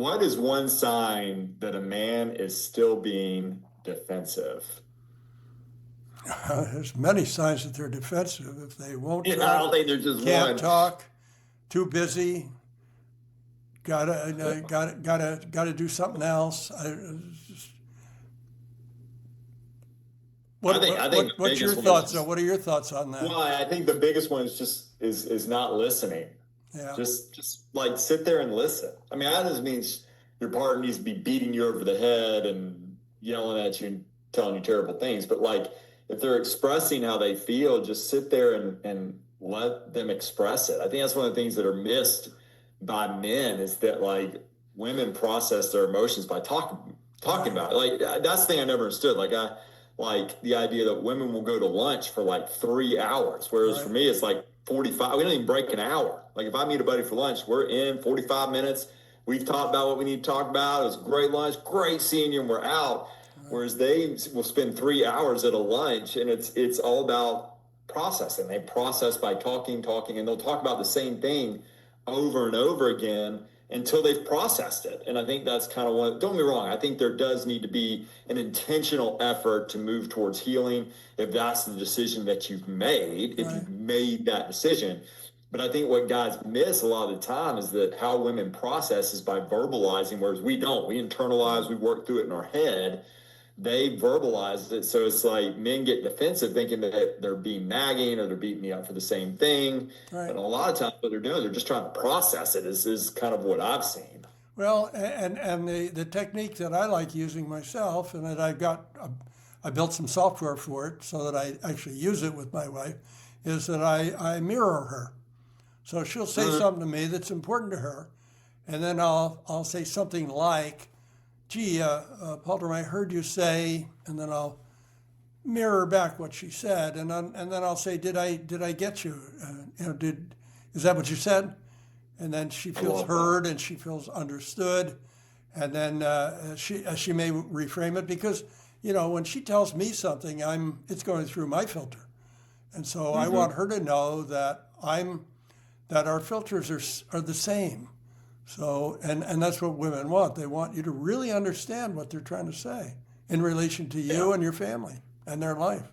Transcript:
what is one sign that a man is still being defensive? There's many signs that they're defensive. If they won't I talk, don't think there's just can't one. talk, too busy, gotta do something else. I think the What's your biggest one is thoughts on? just, What are your thoughts on that? well, I think the biggest one is just is not listening. Yeah, Just like sit there and listen. I mean, that doesn't mean your partner needs to be beating you over the head and yelling at you and telling you terrible things. But like if they're expressing how they feel, just sit there and let them express it. I think that's one of the things that are missed by men is that like women process their emotions by talking right, about it. Like that's the thing I never understood. I like the idea that women will go to lunch for like 3 hours, whereas for right, me it's like 45. We don't even break an hour. Like if I meet a buddy for lunch, we're in 45 minutes. We've talked about what we need to talk about. It was a great lunch, great seeing you, and we're out. right, Whereas they will spend 3 hours at a lunch, and it's all about processing. They process by talking, and they'll talk about the same thing over and over again until they've processed it. And I think that's kind of one. Don't get me wrong. I think there does need to be an intentional effort to move towards healing if that's the decision that you've made. If right. you've made that decision. But I think what guys miss a lot of the time is that how women process is by verbalizing, whereas we don't. We internalize, we work through it in our head. They verbalize it. So it's like men get defensive thinking that they're being nagging or they're beating me up for the same thing. Right. But a lot of times what they're doing, they're just trying to process it is kind of what I've seen. Well, and the technique that I like using myself, and that I built some software for it so that I actually use it with my wife, is that I mirror her. So she'll say something to me that's important to her, and then I'll say something like, "Gee, Paul, I heard you say," and then I'll mirror back what she said, and then I'll say, "Did I get you? Is that what you said?" And then she I feels love that. heard and she feels understood, and then she may reframe it because when she tells me something, it's going through my filter, and so I want her to know that our filters are the same. So and that's what women want. They want you to really understand what they're trying to say in relation to you Yeah. and your family and their life.